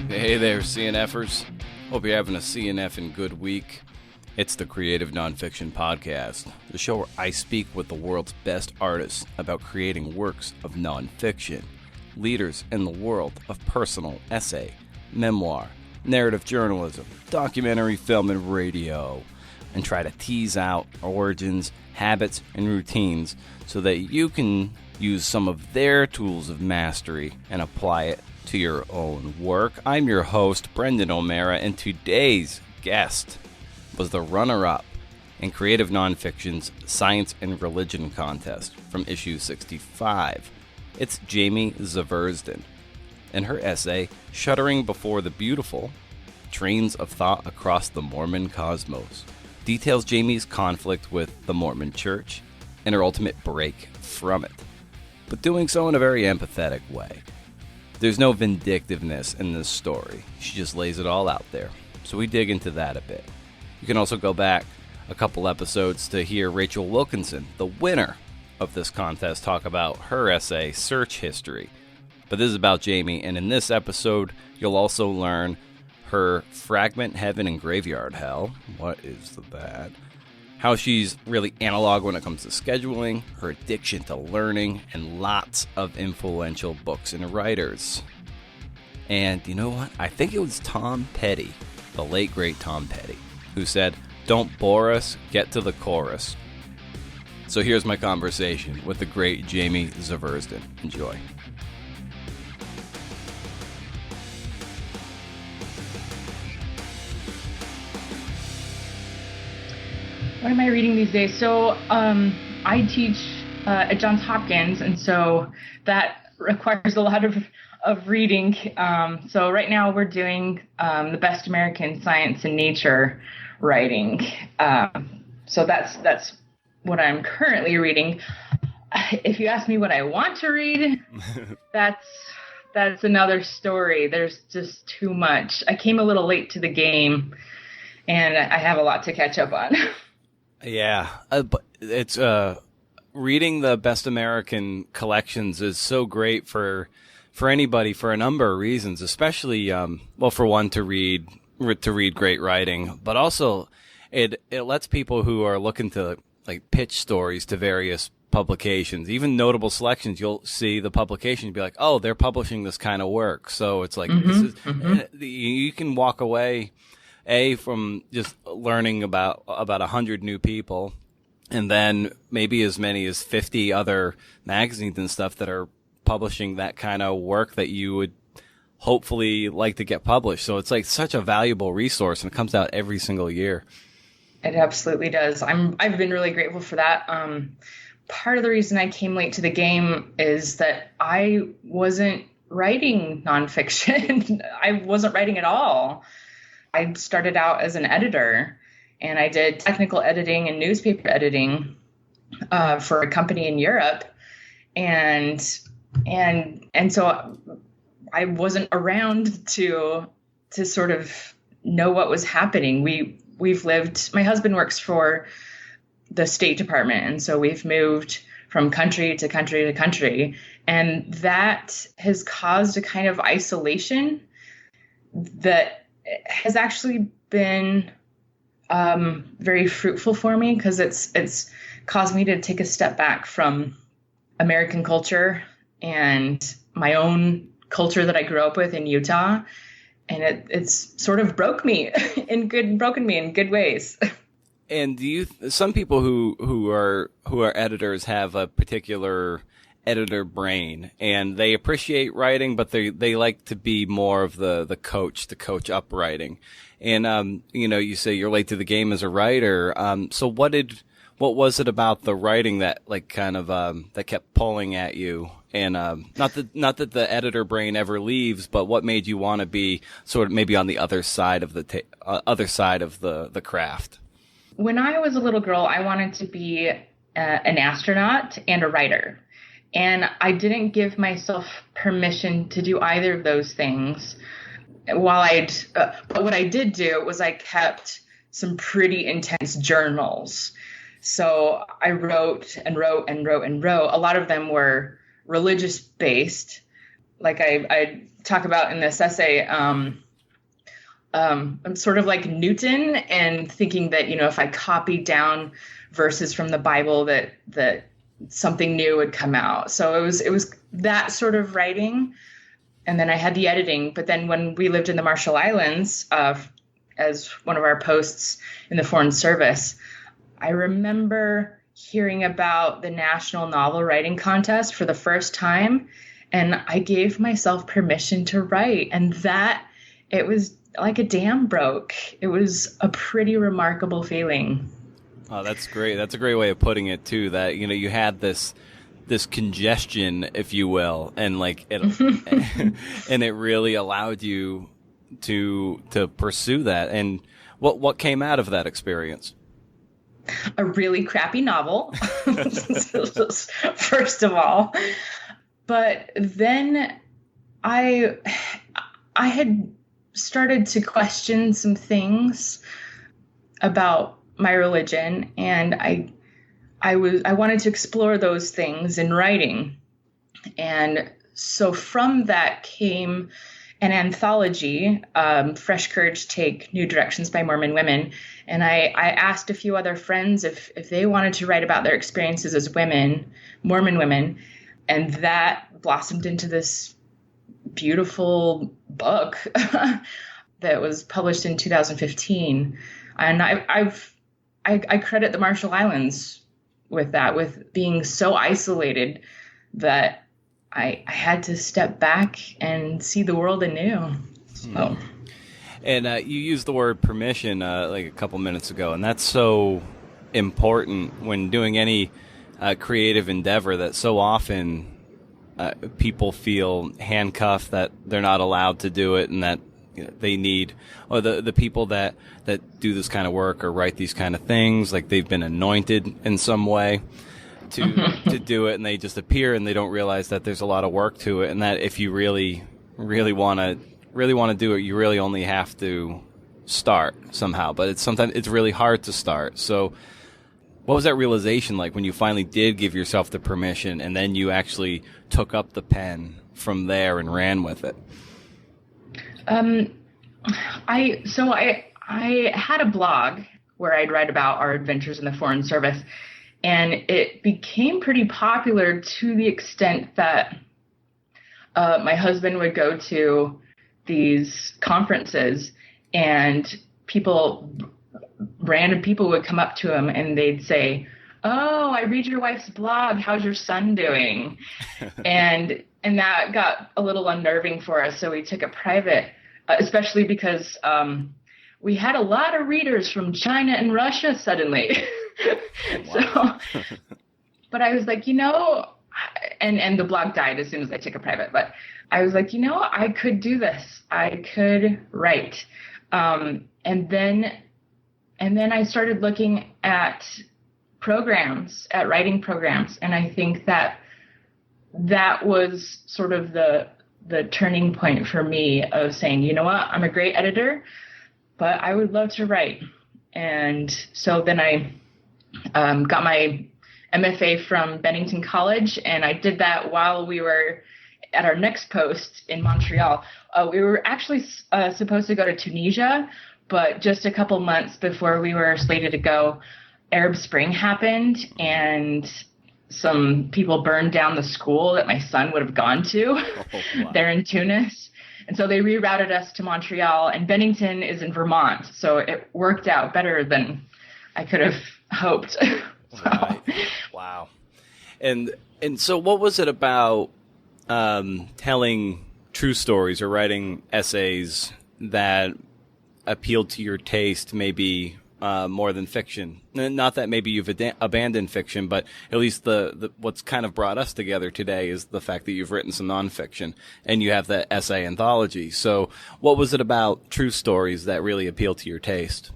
Hey there, CNFers. Hope you're having a CNFin good week. It's the Creative Nonfiction Podcast, the show where I speak with the world's best artists about creating works of nonfiction, leaders in the world of personal essay, memoir, narrative journalism, documentary film, and radio, and try to tease out origins, habits, and routines so that you can use some of their tools of mastery and apply it to your own work. I'm your host, Brendan O'Mara, and today's guest was the runner-up in Creative Nonfiction's Science and Religion contest from issue 65. It's Jamie Zvirzdin. In her essay, Shuddering Before the Beautiful, Trains of Thought Across the Mormon Cosmos, details Jamie's conflict with the Mormon Church and her ultimate break from it, but doing so in a very empathetic way. There's no vindictiveness in this story. She just lays it all out there. So we dig into that a bit. You can also go back a couple episodes to hear Rachel Wilkinson, the winner of this contest, talk about her essay, Search History. But this is about Jamie, and in this episode, you'll also learn her Fragment, Heaven, and Graveyard Hell. What is that? How she's really analog when it comes to scheduling, her addiction to learning, and lots of influential books and writers. And you know what? I think it was Tom Petty, the late great Tom Petty, who said, "Don't bore us, get to the chorus." So here's my conversation with the great Jamie Zvirzdin. Enjoy. What am I reading these days? So I teach at Johns Hopkins, and so that requires a lot of reading. So right now we're doing the Best American Science and Nature writing. So that's what I'm currently reading. If you ask me what I want to read, that's another story. There's just too much. I came a little late to the game, and I have a lot to catch up on. Yeah, but it's reading the Best American collections is so great for anybody for a number of reasons, especially well, for one, to read great writing, but also it lets people who are looking to like pitch stories to various publications, even notable selections. You'll see the publication, be like, oh, they're publishing this kind of work, so it's like you can walk away from just learning about 100 new people, and then maybe as many as 50 other magazines and stuff that are publishing that kind of work that you would hopefully like to get published. So it's like such a valuable resource, and it comes out every single year. It absolutely does. I've been really grateful for that. Part of the reason I came late to the game is that I wasn't writing nonfiction. I wasn't writing at all. I started out as an editor, and I did technical editing and newspaper editing for a company in Europe, and so I wasn't around to sort of know what was happening. We've lived. My husband works for the State Department, and so we've moved from country to country to country, and that has caused a kind of isolation that has actually been very fruitful for me, because it's caused me to take a step back from American culture and my own culture that I grew up with in Utah, and it's sort of broken me in good ways. And some people who are editors have a particular editor brain, and they appreciate writing, but they like to be more of the coach up writing. And you say you're late to the game as a writer. So what was it about the writing that like kind of that kept pulling at you? And not that the editor brain ever leaves, but what made you want to be sort of maybe on the other side of the craft? When I was a little girl, I wanted to be an astronaut and a writer. And I didn't give myself permission to do either of those things. But what I did do was I kept some pretty intense journals. So I wrote and wrote and wrote and wrote. A lot of them were religious based, like I talk about in this essay, I'm sort of like Newton, and thinking that, if I copied down verses from the Bible, that something new would come out. So it was that sort of writing. And then I had the editing. But then when we lived in the Marshall Islands, as one of our posts in the Foreign Service, I remember hearing about the National Novel Writing Contest for the first time. And I gave myself permission to write. And it was like a dam broke. It was a pretty remarkable feeling. Oh, that's great. That's a great way of putting it too, that, you had this congestion, if you will, and like it, and it really allowed you to pursue that. And what came out of that experience? A really crappy novel, first of all. But then I had started to question some things about my religion, and I wanted to explore those things in writing. And so from that came an anthology, Fresh Courage Take New Directions by Mormon Women. And I asked a few other friends if they wanted to write about their experiences as women, Mormon women. And that blossomed into this beautiful book that was published in 2015. And I credit the Marshall Islands with that, with being so isolated that I had to step back and see the world anew. So. And you used the word permission like a couple minutes ago, and that's so important when doing any creative endeavor, that so often people feel handcuffed, that they're not allowed to do it, and that they need, or the people that do this kind of work or write these kind of things, like they've been anointed in some way to do it, and they just appear and they don't realize that there's a lot of work to it, and that if you really want to do it, you really only have to start somehow. But sometimes it's really hard to start. So what was that realization like when you finally did give yourself the permission, and then you actually took up the pen from there and ran with it? I had a blog where I'd write about our adventures in the Foreign Service, and it became pretty popular to the extent that my husband would go to these conferences, and random people would come up to him and they'd say, "Oh, I read your wife's blog. How's your son doing?" and that got a little unnerving for us. So we took it private, especially because we had a lot of readers from China and Russia suddenly. Wow. So, but I was like, and the blog died as soon as I took it private. But I was like, I could do this. I could write. And then I started looking at writing programs. And I think that was sort of the turning point for me of saying, you know what, I'm a great editor, but I would love to write. And so then I got my MFA from Bennington College, and I did that while we were at our next post in Montreal. We were actually supposed to go to Tunisia, but just a couple months before we were slated to go, Arab Spring happened, and some people burned down the school that my son would have gone to. Oh, wow. There in Tunis. And so they rerouted us to Montreal, and Bennington is in Vermont. So it worked out better than I could have hoped. Right. Wow. And so what was it about telling true stories or writing essays that appealed to your taste, maybe more than fiction? Not that maybe you've abandoned fiction, but at least the what's kind of brought us together today is the fact that you've written some nonfiction and you have that essay anthology. So what was it about true stories that really appealed to your taste?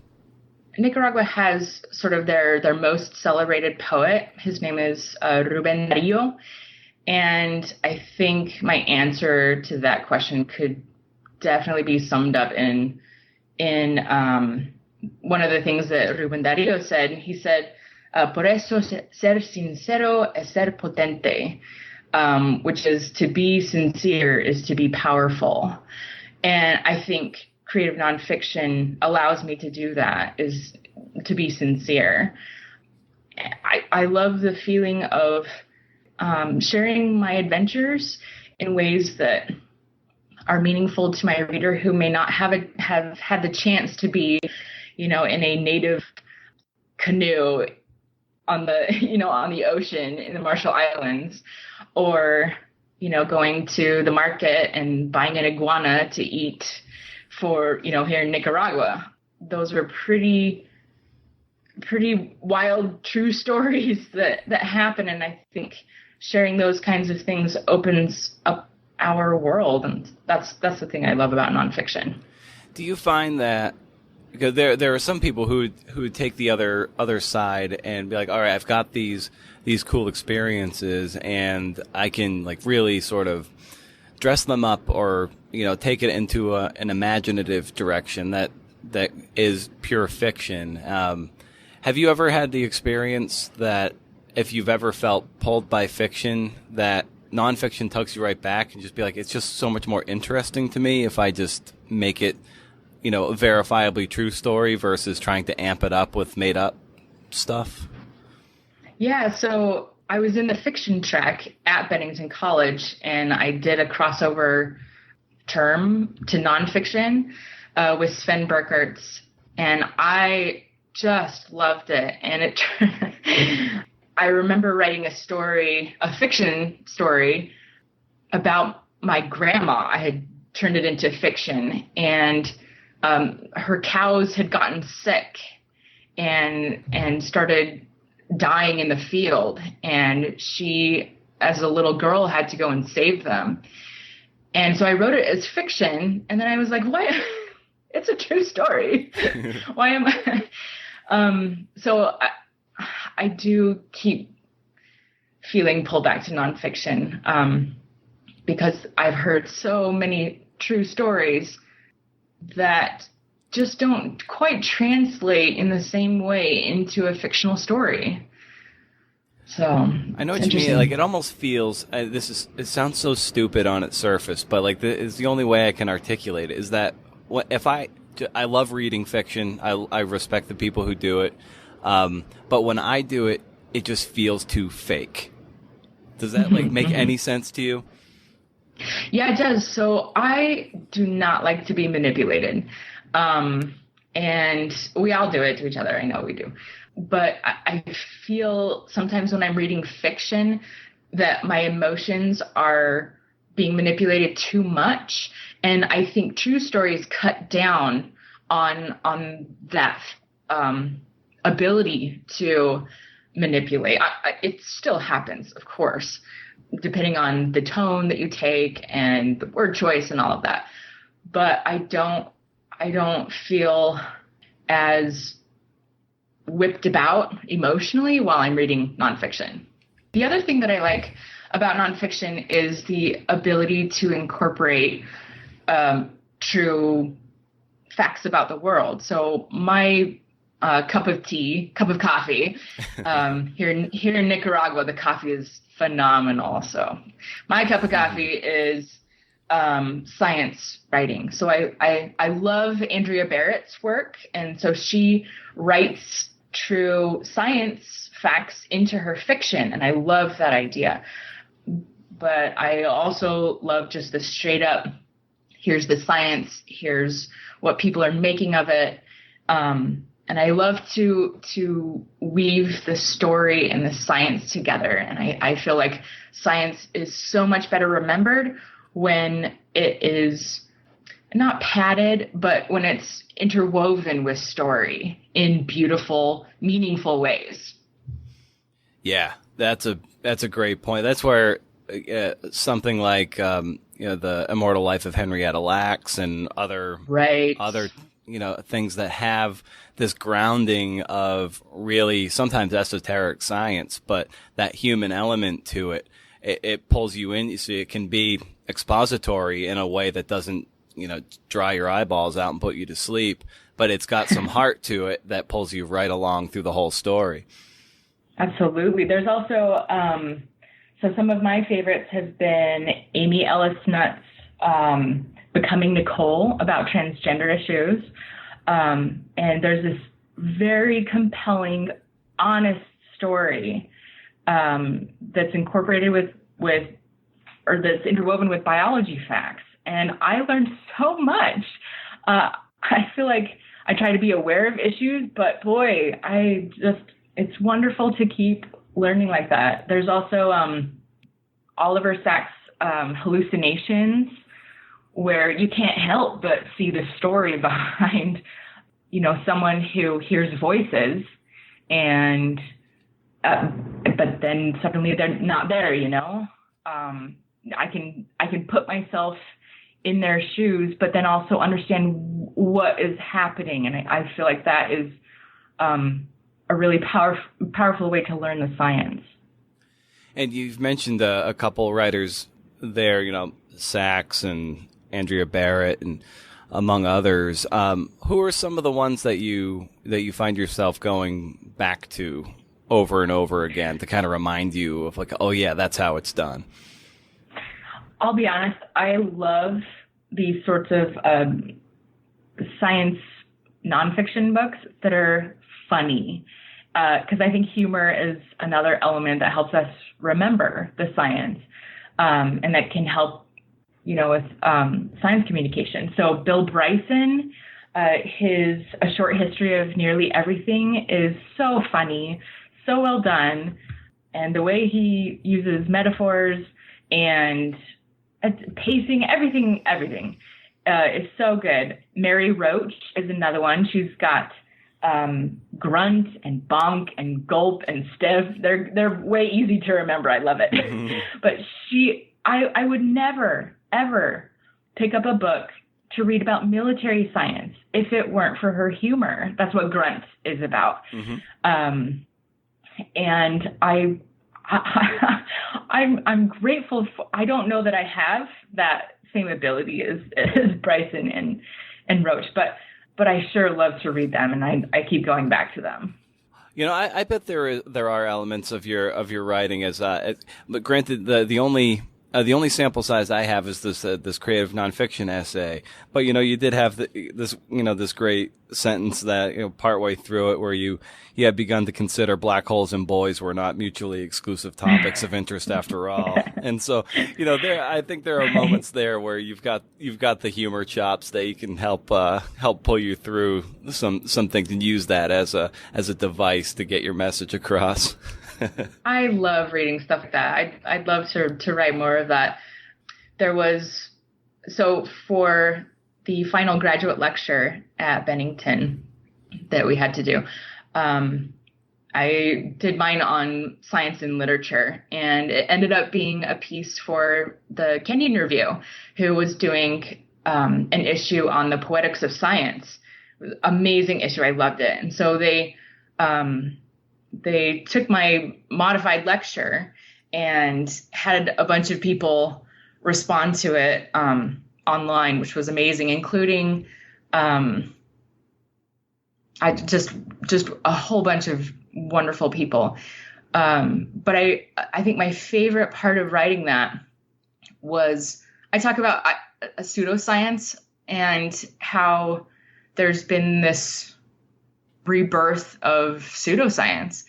Nicaragua has sort of their most celebrated poet. His name is Rubén Darío. And I think my answer to that question could definitely be summed up in one of the things that Rubén Darío said. He said, "Por eso ser sincero es ser potente." which is to be sincere is to be powerful. And I think creative nonfiction allows me to do that, is to be sincere. I love the feeling of sharing my adventures in ways that are meaningful to my reader who may not have had the chance to be, in a native canoe on the ocean in the Marshall Islands, or, going to the market and buying an iguana to eat for, here in Nicaragua. Those were pretty wild, true stories that happen. And I think sharing those kinds of things opens up our world. And that's the thing I love about nonfiction. Do you find that, because there are some people who take the other side and be like, all right, I've got these cool experiences and I can like really sort of dress them up or, take it into an imaginative direction that is pure fiction. Have you ever had the experience that if you've ever felt pulled by fiction, that nonfiction tugs you right back and just be like, it's just so much more interesting to me if I just make it, a verifiably true story versus trying to amp it up with made up stuff? Yeah, so I was in the fiction track at Bennington College, and I did a crossover term to nonfiction with Sven Burkert's, and I just loved it. And I remember writing a fiction story about my grandma. I had turned it into fiction, and her cows had gotten sick and started dying in the field, and she, as a little girl, had to go and save them. And so I wrote it as fiction, and then I was like, why? It's a true story. Why am I? So I do keep feeling pulled back to nonfiction because I've heard so many true stories that just don't quite translate in the same way into a fictional story. So I know what you mean. Like, it almost feels, it sounds so stupid on its surface, but like it's the only way I can articulate it, is that if I love reading fiction. I respect the people who do it. But when I do it, it just feels too fake. Does that make any sense to you? Yeah, it does. So I do not like to be manipulated. And we all do it to each other. I know we do. But I feel sometimes when I'm reading fiction that my emotions are being manipulated too much. And I think true stories cut down on that ability to manipulate. It still happens, of course, depending on the tone that you take and the word choice and all of that. But I don't feel as whipped about emotionally while I'm reading nonfiction. The other thing that I like about nonfiction is the ability to incorporate true facts about the world. So my cup of coffee, here in Nicaragua, the coffee is phenomenal. So my cup of coffee is science writing. So I love Andrea Barrett's work. And so she writes true science facts into her fiction. And I love that idea. But I also love just the straight up, here's the science, here's what people are making of it. And I love to weave the story and the science together. And I feel like science is so much better remembered when it is not padded, but when it's interwoven with story in beautiful, meaningful ways. Yeah, that's a great point. That's where something like the Immortal Life of Henrietta Lacks and other things that have this grounding of really sometimes esoteric science, but that human element to it, it pulls you in. You see, it can be expository in a way that doesn't, dry your eyeballs out and put you to sleep, but it's got some heart to it that pulls you right along through the whole story. Absolutely. There's also So some of my favorites have been Amy Ellis Nutt's Becoming Nicole about transgender issues. And there's this very compelling, honest story that's incorporated with that's interwoven with biology facts. And I learned so much. I feel like I try to be aware of issues, but boy, it's wonderful to keep learning like that. There's also Oliver Sacks' Hallucinations, where you can't help but see the story behind, someone who hears voices and, but then suddenly they're not there, I can put myself in their shoes, but then also understand what is happening. And I feel like that is a really powerful way to learn the science. And you've mentioned a couple writers there, Sachs and Andrea Barrett, and among others. Who are some of the ones that you find yourself going back to over and over again to kind of remind you of like, oh yeah, that's how it's done? I'll be honest, I love these sorts of science nonfiction books that are funny, because I think humor is another element that helps us remember the science, and that can help, with science communication. So Bill Bryson, his A Short History of Nearly Everything is so funny, so well done, and the way he uses metaphors and pacing, everything is so good. Mary Roach is another one. She's got grunt and bonk and gulp and stiff. They're way easy to remember. I love it. But I would never, ever pick up a book to read about military science if it weren't for her humor. That's what grunt is about. And I'm grateful for, I don't know that I have that same ability as Bryson and Roach, but I sure love to read them, and I keep going back to them. I bet there are elements of your writing but granted, the only sample size I have is this creative nonfiction essay. But you did have this great sentence that partway through it where you had begun to consider black holes and boys were not mutually exclusive topics of interest after all. And so I think there are moments there where you've got the humor chops that you can help pull you through some things and use that as a device to get your message across. I love reading stuff like that. I'd love to write more of that. So for the final graduate lecture at Bennington that we had to do, I did mine on science and literature, and it ended up being a piece for the Kenyon Review, who was doing an issue on the poetics of science. It was an amazing issue. I loved it. And so they took my modified lecture and had a bunch of people respond to it online, which was amazing, including just a whole bunch of wonderful people. But I think my favorite part of writing that was I talk about a pseudoscience and how there's been this rebirth of pseudoscience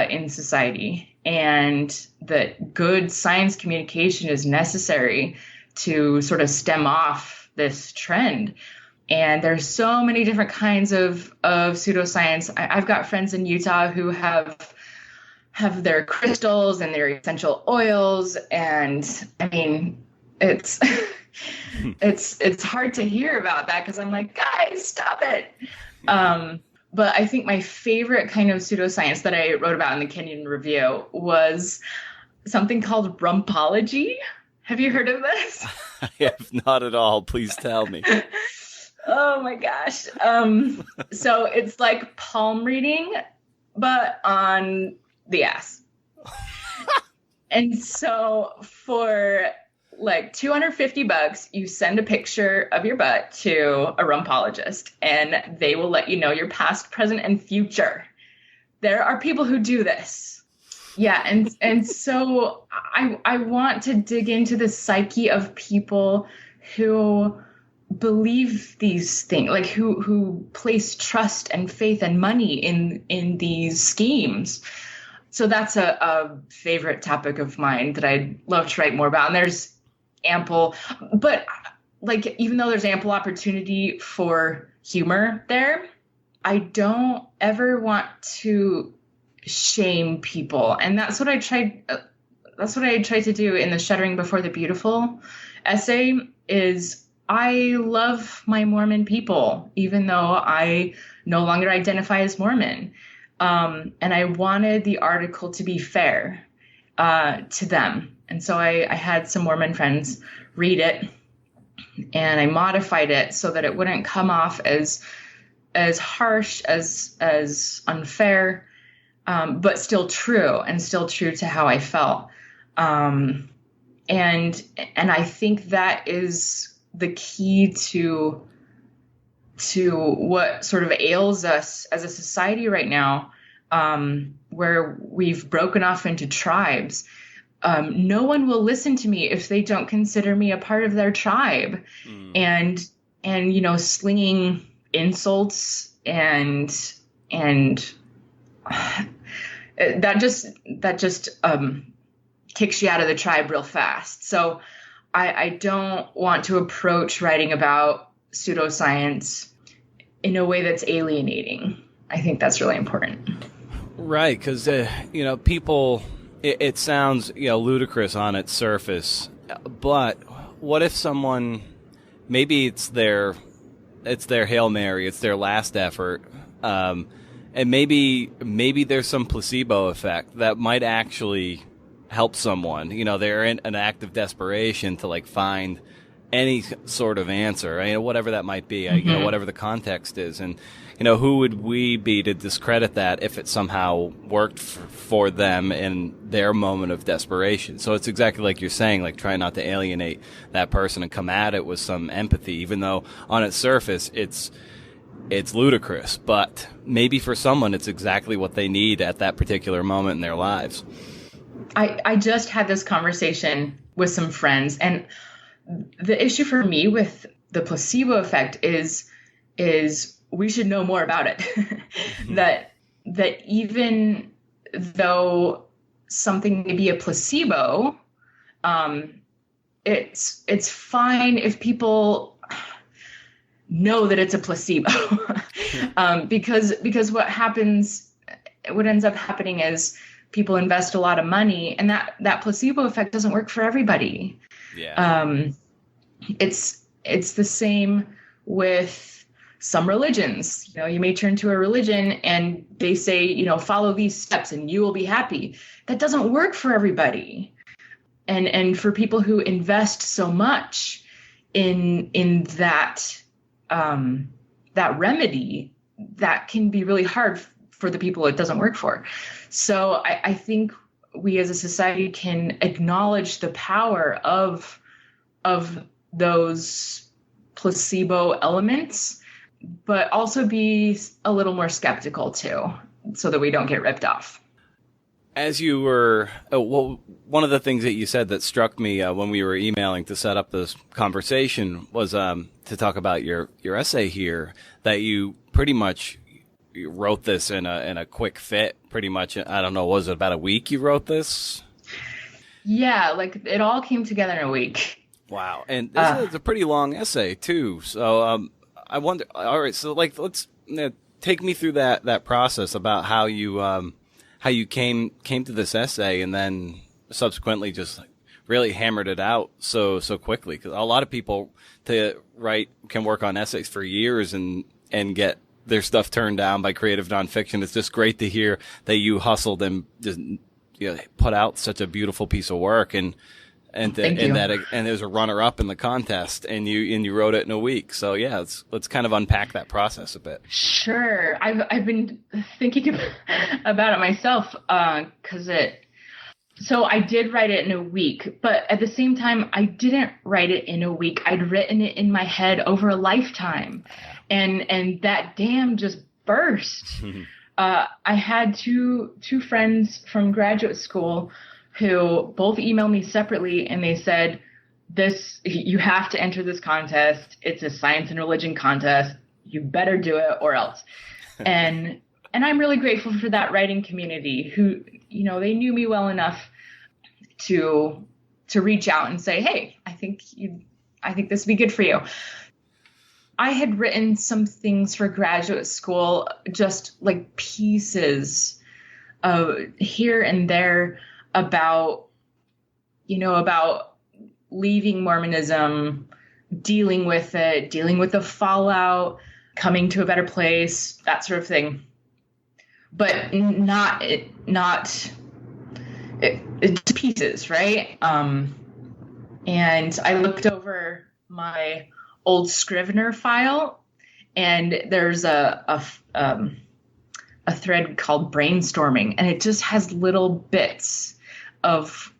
in society, and that good science communication is necessary to sort of stem off this trend. And there's so many different kinds of pseudoscience. I've got friends in Utah who have their crystals and their essential oils, and I mean, it's it's hard to hear about that because I'm like, guys, stop it. But I think my favorite kind of pseudoscience that I wrote about in the Kenyon Review was something called rumpology. Have you heard of this? I have not at all. Please tell me. Oh my gosh. So it's like palm reading, but on the ass. And so for like $250, you send a picture of your butt to a rumpologist, and they will let you know your past, present, and future. There are people who do this. Yeah, and so I want to dig into the psyche of people who believe these things, like who place trust and faith and money in these schemes. So that's a favorite topic of mine that I'd love to write more about. And there's ample, but like, even though there's ample opportunity for humor there, I don't ever want to shame people. And that's what I tried to do in the Shuddering Before the Beautiful essay. Is I love my Mormon people, even though I no longer identify as Mormon. And I wanted the article to be fair to them. And so I had some Mormon friends read it, and I modified it so that it wouldn't come off as harsh, as unfair, but still true to how I felt. And I think that is the key to what sort of ails us as a society right now, where we've broken off into tribes. No one will listen to me if they don't consider me a part of their tribe. And slinging insults and that just kicks you out of the tribe real fast. So I don't want to approach writing about pseudoscience in a way that's alienating. I think that's really important. Right, because people, it sounds ludicrous on its surface, but what if someone, maybe it's their Hail Mary, it's their last effort, and maybe there's some placebo effect that might actually help someone. They're in an act of desperation to like find any sort of answer, whatever that might be, whatever the context is. And, who would we be to discredit that if it somehow worked for them in their moment of desperation? So it's exactly like you're saying, like try not to alienate that person and come at it with some empathy, even though on its surface it's ludicrous, but maybe for someone it's exactly what they need at that particular moment in their lives. I just had this conversation with some friends, and the issue for me with the placebo effect is we should know more about it. that even though something may be a placebo, it's fine if people know that it's a placebo. Because what ends up happening is people invest a lot of money, and that placebo effect doesn't work for everybody. Yeah. It's the same with some religions. You may turn to a religion and they say, follow these steps and you will be happy. That doesn't work for everybody. And for people who invest so much in that remedy, that can be really hard for the people it doesn't work for. So I think we as a society can acknowledge the power of those placebo elements, but also be a little more skeptical too, so that we don't get ripped off. As you were, one of the things that you said that struck me when we were emailing to set up this conversation was to talk about your essay here, that you pretty much wrote this in a quick fit, pretty much. I don't know, was it about a week you wrote this? Yeah, like it all came together in a week. Wow. And this is a pretty long essay too. So I wonder, all right, so like let's take me through that process about how you came to this essay and then subsequently just really hammered it out so quickly. Because a lot of people can work on essays for years and get their stuff turned down by Creative Nonfiction. It's just great to hear that you hustled and just put out such a beautiful piece of work, and there's a runner up in the contest, and you wrote it in a week. So yeah, let's kind of unpack that process a bit. Sure. I've been thinking about it myself, so I did write it in a week, but at the same time, I didn't write it in a week. I'd written it in my head over a lifetime, and that dam just burst I had two friends from graduate school who both emailed me separately, and they said, you have to enter this contest. It's a science and religion contest. You better do it or else. And I'm really grateful for that writing community who, they knew me well enough to reach out and say, hey, I think this would be good for you. I had written some things for graduate school, just like pieces here and there about leaving Mormonism, dealing with it, dealing with the fallout, coming to a better place, that sort of thing. But it's pieces, right? And I looked over my old Scrivener file, and there's a thread called brainstorming, and it just has little bits of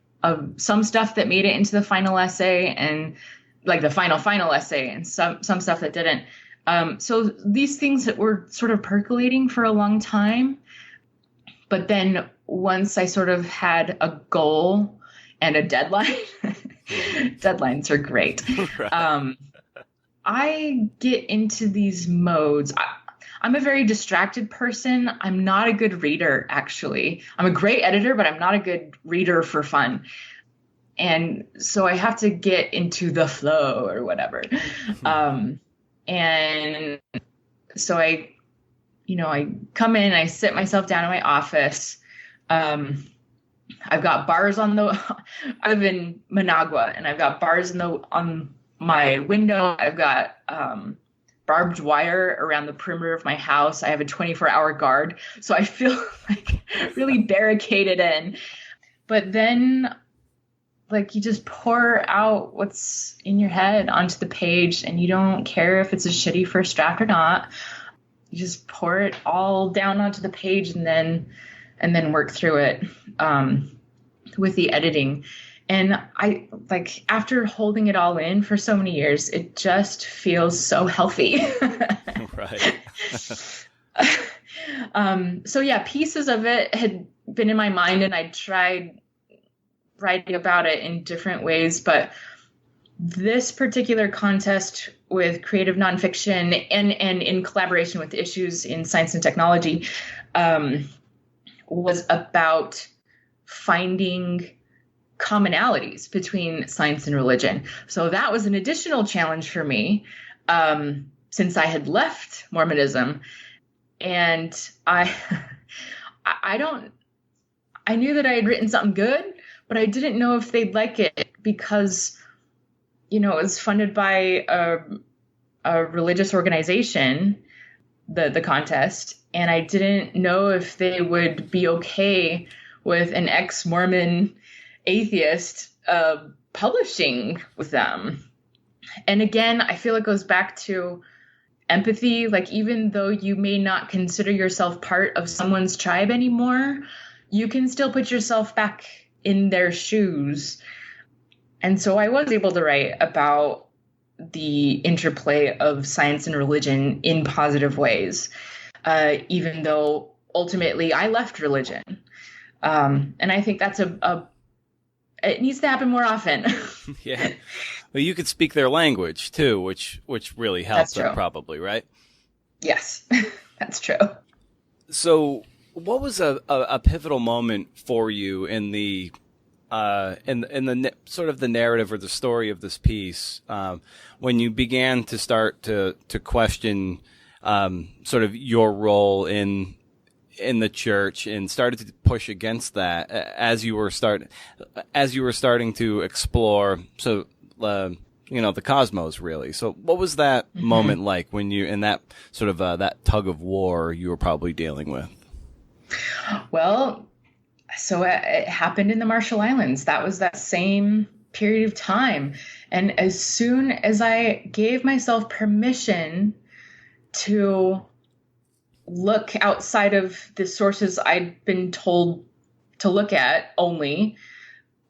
some stuff that made it into the final essay, and like the final essay, and some stuff that didn't. So these things that were sort of percolating for a long time, but then once I sort of had a goal and a deadline, deadlines are great. Right. I get into these modes. I'm a very distracted person. I'm not a good reader, actually. I'm a great editor, but I'm not a good reader for fun. And so I have to get into the flow or whatever. And so I come in, I sit myself down in my office. I've got bars I live in Managua, and I've got bars on my window. I've got barbed wire around the perimeter of my house. I have a 24-hour guard. So I feel like really barricaded in. But then you just pour out what's in your head onto the page, and you don't care if it's a shitty first draft or not. You just pour it all down onto the page and then work through it with the editing. And I after holding it all in for so many years, it just feels so healthy. Right. So yeah, pieces of it had been in my mind, and I tried writing about it in different ways. But this particular contest with Creative Nonfiction and in collaboration with Issues in Science and Technology was about finding commonalities between science and religion. So that was an additional challenge for me since I had left Mormonism. And I knew that I had written something good, but I didn't know if they'd like it because, it was funded by a religious organization, the contest. And I didn't know if they would be okay with an ex-Mormon atheist publishing with them. And again, I feel it goes back to empathy. Even though you may not consider yourself part of someone's tribe anymore, you can still put yourself back in their shoes. And so I was able to write about the interplay of science and religion in positive ways, even though ultimately I left religion. And I think that's it needs to happen more often. Yeah. Well, you could speak their language too, which really helps them probably, right? Yes, that's true. So what was a pivotal moment for you in the sort of the narrative or the story of this piece, when you began to start to question sort of your role in the church and started to push against that as you were starting to explore the cosmos, really? So what was that moment like when you in that sort of that tug of war you were probably dealing with? Well, so it happened in the Marshall Islands. That was that same period of time. And as soon as I gave myself permission to look outside of the sources I'd been told to look at only,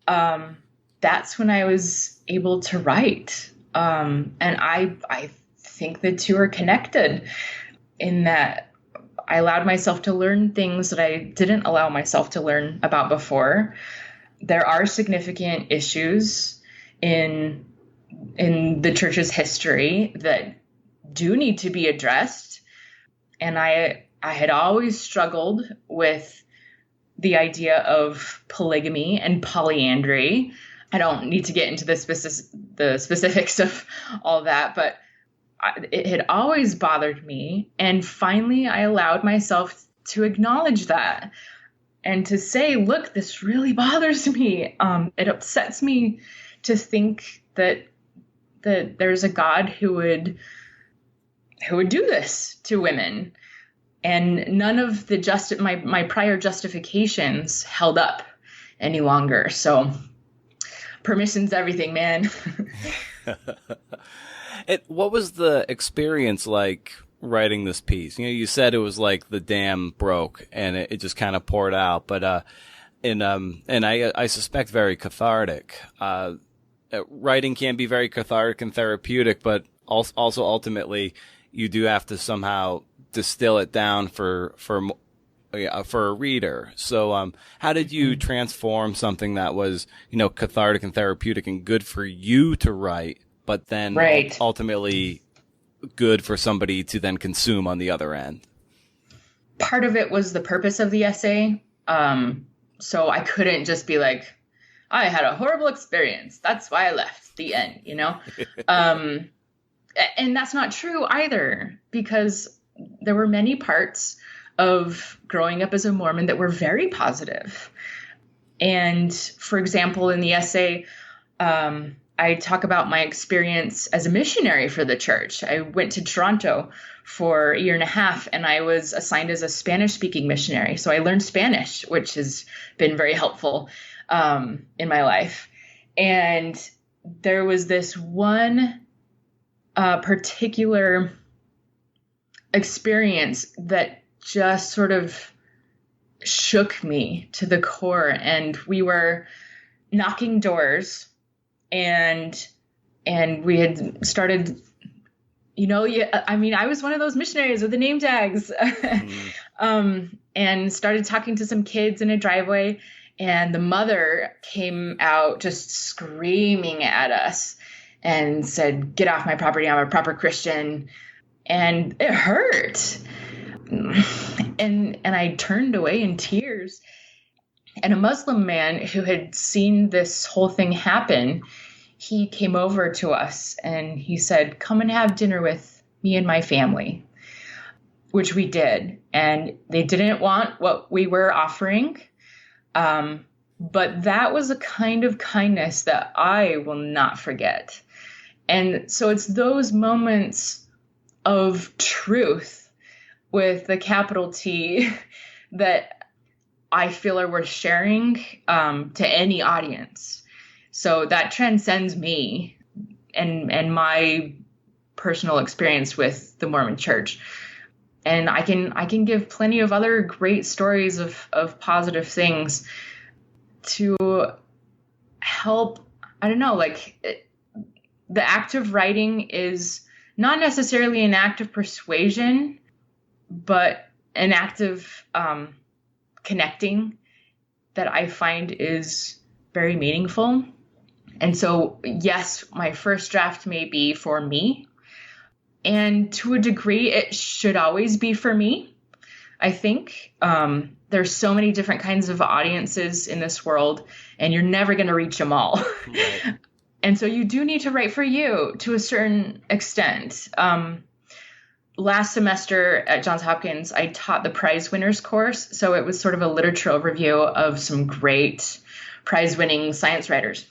that's when I was able to write. And I think the two are connected in that I allowed myself to learn things that I didn't allow myself to learn about before. There are significant issues in the church's history that do need to be addressed. And I had always struggled with the idea of polygamy and polyandry. I don't need to get into the specifics of all that, but it had always bothered me. And finally, I allowed myself to acknowledge that and to say, look, this really bothers me. It upsets me to think that there's a God who would do this to women. And none of the my prior justifications held up any longer. So permission's everything, man. What was the experience like writing this piece? You said it was like the dam broke and it just kind of poured out, but and I suspect very cathartic. Writing can be very cathartic and therapeutic, but also ultimately you do have to somehow distill it down for a reader. So how did you transform something that was cathartic and therapeutic and good for you to write, but then ultimately good for somebody to then consume on the other end? Part of it was the purpose of the essay. So I couldn't just be like, I had a horrible experience, that's why I left, the end, and that's not true either, because there were many parts of growing up as a Mormon that were very positive. And for example, in the essay, I talk about my experience as a missionary for the church. I went to Toronto for a year and a half, and I was assigned as a Spanish-speaking missionary. So I learned Spanish, which has been very helpful in my life. And there was this one particular experience that just sort of shook me to the core. And we were knocking doors, and we had started, I was one of those missionaries with the name tags, and started talking to some kids in a driveway, and the mother came out just screaming at us and said, "Get off my property, I'm a proper Christian." And it hurt. And I turned away in tears. And a Muslim man who had seen this whole thing happen, he came over to us and he said, "Come and have dinner with me and my family," which we did. And they didn't want what we were offering. But that was a kind of kindness that I will not forget. And so it's those moments of truth with the capital T that I feel are worth sharing to any audience. So that transcends me and my personal experience with the Mormon Church. And I can give plenty of other great stories of positive things to help. I don't know, the act of writing is not necessarily an act of persuasion, but an act of connecting that I find is very meaningful. And so, yes, my first draft may be for me. And to a degree, it should always be for me, I think. There's so many different kinds of audiences in this world, and you're never going to reach them all. Right. And so you do need to write for you to a certain extent. Last semester at Johns Hopkins, I taught the prize winners course. So it was sort of a literature overview of some great prize-winning science writers.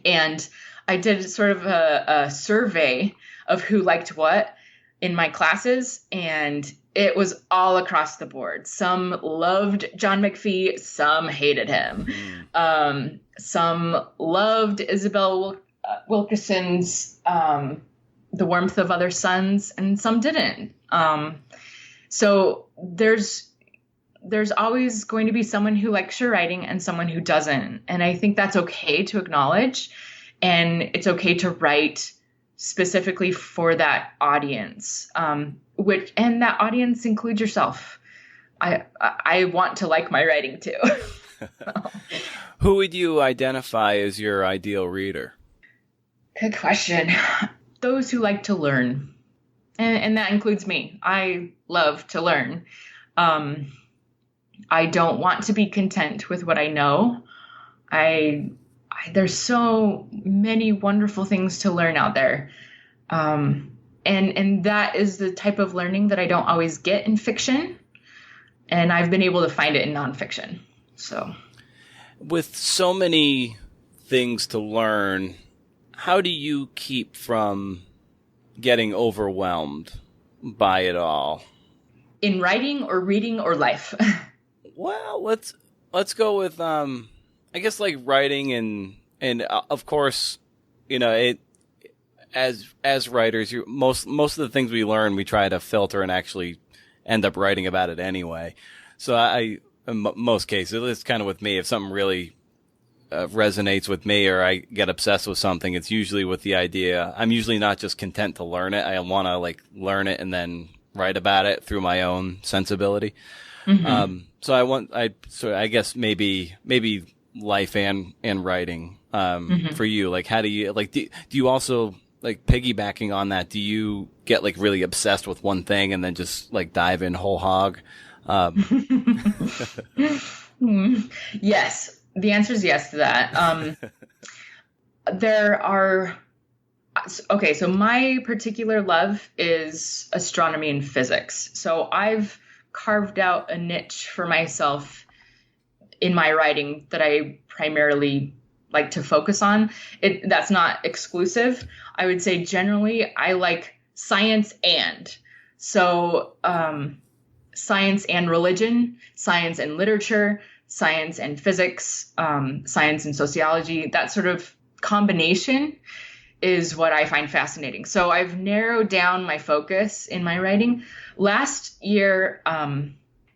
And I did sort of a survey of who liked what in my classes, and it was all across the board. Some loved John McPhee, some hated him. Some loved Isabel Wilkerson's The Warmth of Other Suns, and some didn't. So there's always going to be someone who likes your writing and someone who doesn't. And I think that's okay to acknowledge, and it's okay to write specifically for that audience, and that audience includes yourself. I want to like my writing too. Who would you identify as your ideal reader? Good question. Those who like to learn. And that includes me. I love to learn. I don't want to be content with what I know. There's so many wonderful things to learn out there. And that is the type of learning that I don't always get in fiction. And I've been able to find it in nonfiction. So, with so many things to learn, how do you keep from getting overwhelmed by it all? In writing or reading or life? Well, let's go with I guess like writing and of course, it as writers, most of the things we learn we try to filter and actually end up writing about it anyway. So in most cases, it's kind of with me. If something really resonates with me or I get obsessed with something, it's usually with the idea. I'm usually not just content to learn it. I want to like learn it and then write about it through my own sensibility. Mm-hmm. So I guess maybe life and writing, mm-hmm. for you, like, how do you, like, do you also, like, piggybacking on that, do you get like really obsessed with one thing and then just like dive in whole hog? Yes. The answer is yes to that. So my particular love is astronomy and physics. So I've carved out a niche for myself in my writing that I primarily like to focus on. That's not exclusive. I would say generally I like science and. So science and religion, science and literature, science and physics, science and sociology, that sort of combination is what I find fascinating. So I've narrowed down my focus in my writing. Last year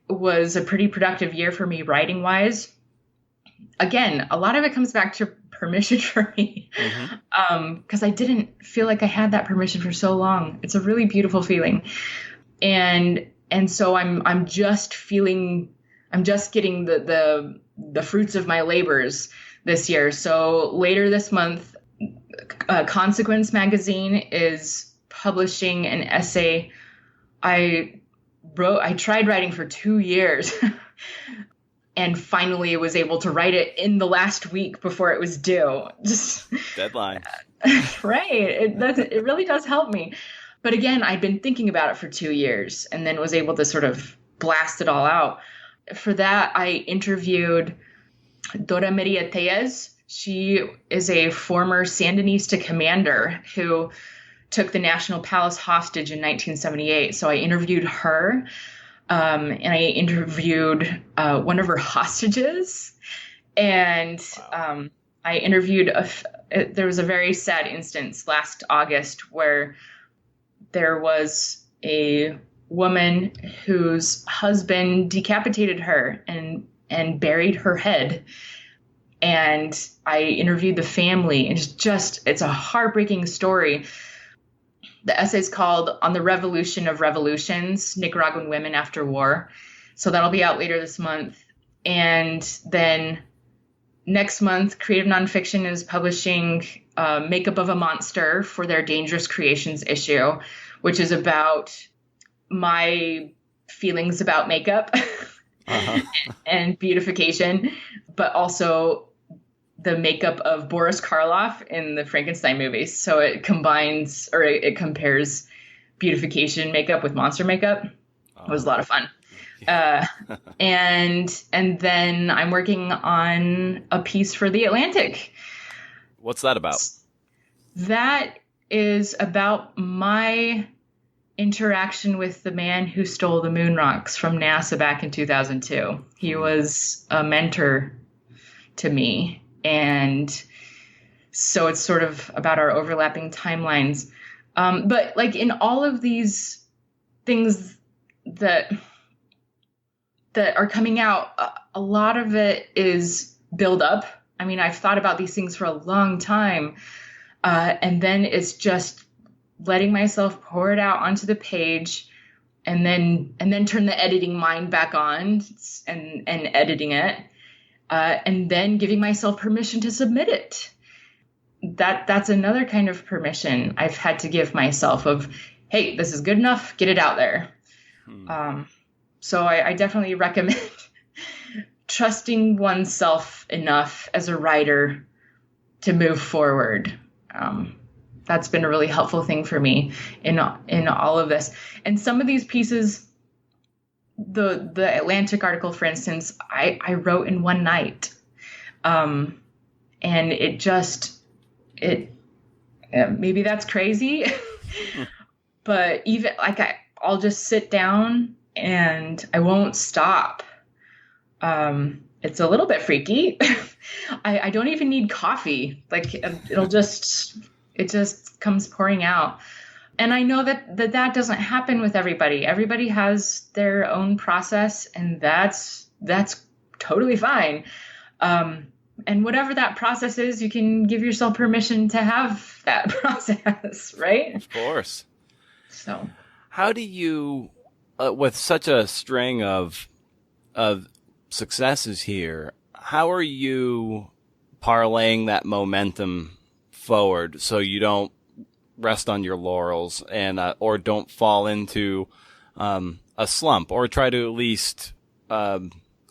was a pretty productive year for me writing-wise. Again, a lot of it comes back to permission for me, because I didn't feel like I had that permission for so long. It's a really beautiful feeling. And so I'm just getting the fruits of my labors this year. So later this month, Consequence magazine is publishing an essay I tried writing for 2 years and finally was able to write it in the last week before it was due. Just deadline. Right. It really does help me. But again, I'd been thinking about it for 2 years and then was able to sort of blast it all out. For that, I interviewed Dora Maria Tejas. She is a former Sandinista commander who took the National Palace hostage in 1978. So I interviewed her, and I interviewed one of her hostages. And I interviewed, there was a very sad instance last August where there was a woman whose husband decapitated her and buried her head. And I interviewed the family, and it's a heartbreaking story. The essay is called On the Revolution of Revolutions, Nicaraguan Women After War. So that'll be out later this month. And then next month, Creative Nonfiction is publishing Makeup of a Monster for their Dangerous Creations issue, which is about my feelings about makeup and beautification, but also the makeup of Boris Karloff in the Frankenstein movies. So it compares beautification makeup with monster makeup. It was a lot of fun. And then I'm working on a piece for The Atlantic. What's that about? That is about my interaction with the man who stole the moon rocks from NASA back in 2002. He was a mentor to me. And so it's sort of about our overlapping timelines. But like in all of these things that are coming out, a lot of it is build up. I mean, I've thought about these things for a long time. And then it's just letting myself pour it out onto the page, and then turn the editing mind back on and editing it, and then giving myself permission to submit it. That's another kind of permission I've had to give myself of, hey, this is good enough, get it out there. So I definitely recommend trusting oneself enough as a writer to move forward. That's been a really helpful thing for me in all of this. And some of these pieces, the Atlantic article, for instance, I wrote in one night. And maybe that's crazy, but even like I'll just sit down and I won't stop. It's a little bit freaky. I don't even need coffee. Like it just comes pouring out. And I know that doesn't happen with everybody. Everybody has their own process, and that's totally fine. And whatever that process is, you can give yourself permission to have that process, right? Of course. So how do you, with such a string of successes here, how are you parlaying that momentum forward so you don't rest on your laurels and or don't fall into a slump, or try to at least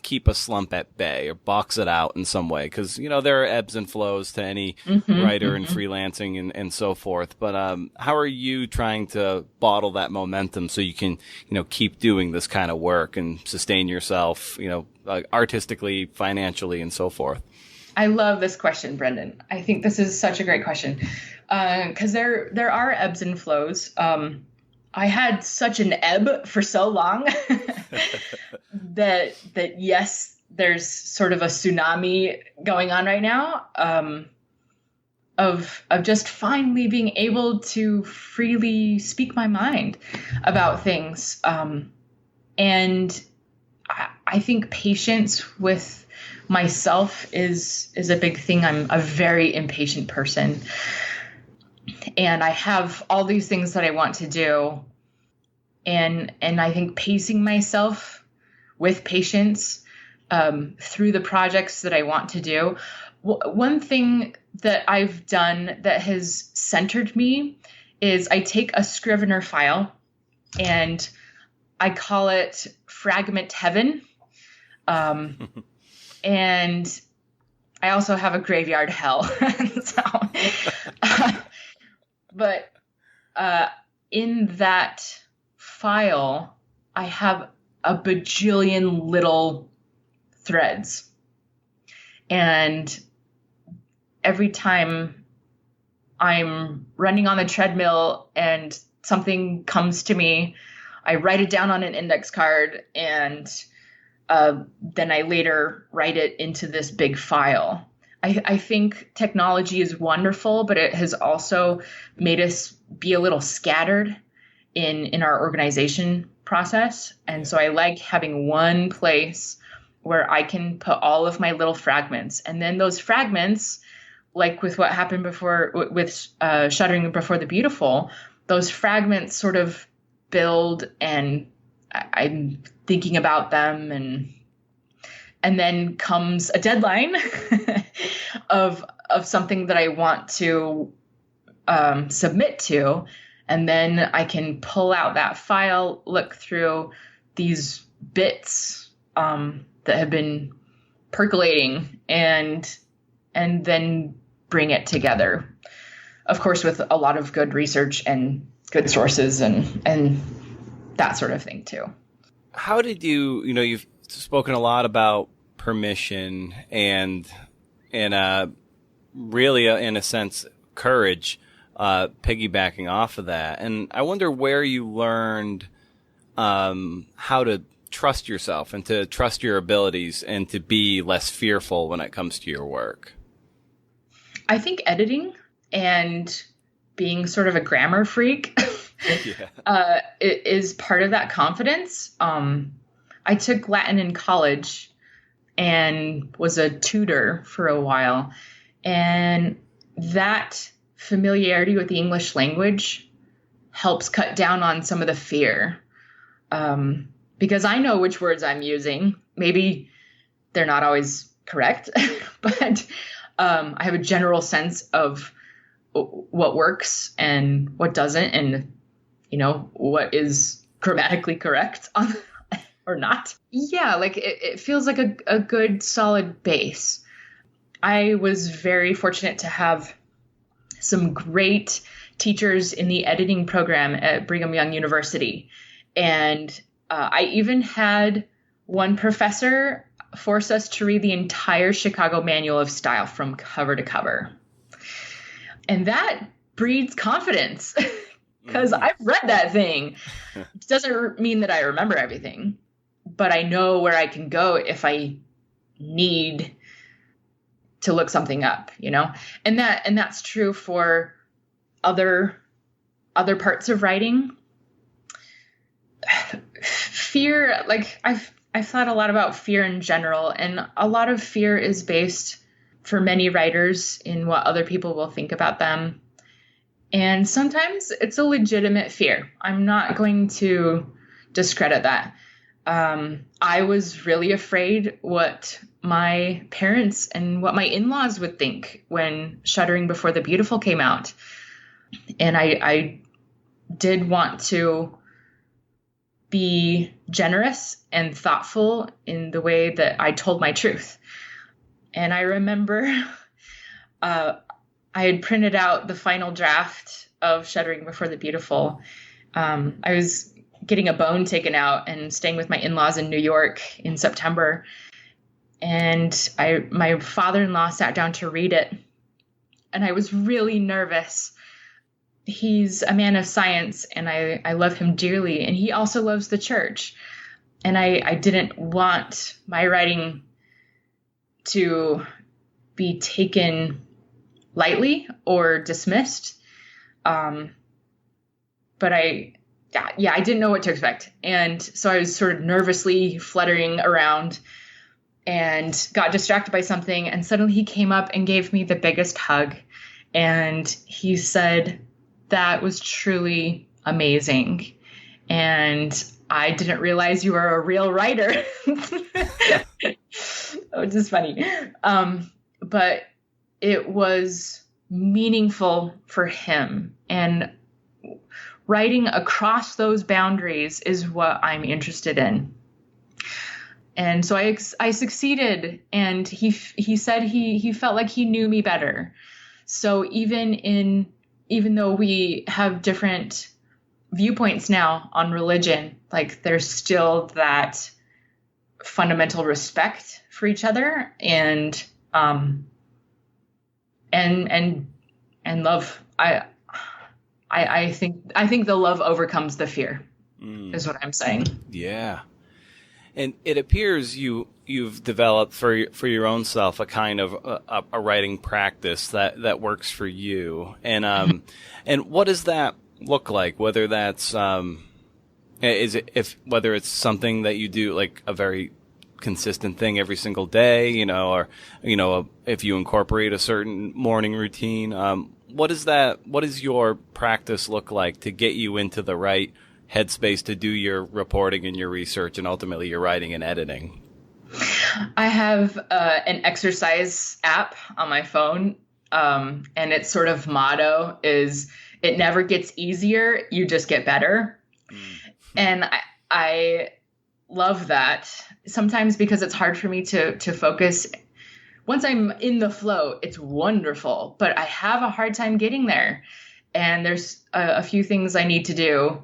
keep a slump at bay or box it out in some way? Because, there are ebbs and flows to any writer and freelancing and so forth. But how are you trying to bottle that momentum so you can, keep doing this kind of work and sustain yourself, artistically, financially, and so forth? I love this question, Brendan. I think this is such a great question, because there are ebbs and flows. I had such an ebb for so long that yes, there's sort of a tsunami going on right now, of just finally being able to freely speak my mind about things. And I think patience with myself is a big thing. I'm a very impatient person, and I have all these things that I want to do. And I think pacing myself with patience through the projects that I want to do. One thing that I've done that has centered me is I take a Scrivener file and I call it Fragment Heaven. And I also have a graveyard hell. But in that file, I have a bajillion little threads. And every time I'm running on the treadmill and something comes to me, I write it down on an index card, and then I later write it into this big file. I think technology is wonderful, but it has also made us be a little scattered in our organization process. And so I like having one place where I can put all of my little fragments. And then those fragments, like with what happened before with Shuddering Before the Beautiful, those fragments sort of build, and I'm thinking about them, and then comes a deadline of something that I want to submit to. And then I can pull out that file, look through these bits that have been percolating, and then bring it together. Of course, with a lot of good research and good sources and that sort of thing too. How did you've spoken a lot about permission and really, in a sense, courage, piggybacking off of that. And I wonder where you learned how to trust yourself and to trust your abilities and to be less fearful when it comes to your work. I think editing and being sort of a grammar freak is part of that confidence. I took Latin in college and was a tutor for a while. And that familiarity with the English language helps cut down on some of the fear. Because I know which words I'm using. Maybe they're not always correct, but I have a general sense of what works and what doesn't, and what is grammatically correct or not. Yeah, like it feels like a good solid base. I was very fortunate to have some great teachers in the editing program at Brigham Young University. And I even had one professor force us to read the entire Chicago Manual of Style from cover to cover. And that breeds confidence because I've read that thing. It doesn't mean that I remember everything, but I know where I can go if I need to look something up, and that's true for other parts of writing. Fear, like I've thought a lot about fear in general, and a lot of fear is based for many writers in what other people will think about them. And sometimes it's a legitimate fear. I'm not going to discredit that. I was really afraid what my parents and what my in-laws would think when Shuddering Before the Beautiful came out. And I did want to be generous and thoughtful in the way that I told my truth. And I remember I had printed out the final draft of Shuddering Before the Beautiful. I was getting a bone taken out and staying with my in-laws in New York in September. And my father-in-law sat down to read it. And I was really nervous. He's a man of science, and I love him dearly. And he also loves the church. And I didn't want my writing to be taken lightly or dismissed. But I didn't know what to expect. And so I was sort of nervously fluttering around and got distracted by something. And suddenly he came up and gave me the biggest hug. And he said, "That was truly amazing. And I didn't realize you were a real writer." Which is funny. But it was meaningful for him. And writing across those boundaries is what I'm interested in. And so I succeeded, and he said he felt like he knew me better. So even though we have different viewpoints now on religion, like there's still that fundamental respect for each other and love. I think the love overcomes the fear, is what I'm saying. Yeah. And it appears you've developed for your own self a kind of a writing practice that works for you. And and what does that look like? Whether that's whether it's something that you do like a very consistent thing every single day, or if you incorporate a certain morning routine. What does your practice look like to get you into the right headspace to do your reporting and your research and ultimately your writing and editing? I have an exercise app on my phone, and its sort of motto is, "It never gets easier, you just get better." And I love that, sometimes because it's hard for me to focus. Once I'm in the flow, it's wonderful, but I have a hard time getting there. And there's a few things I need to do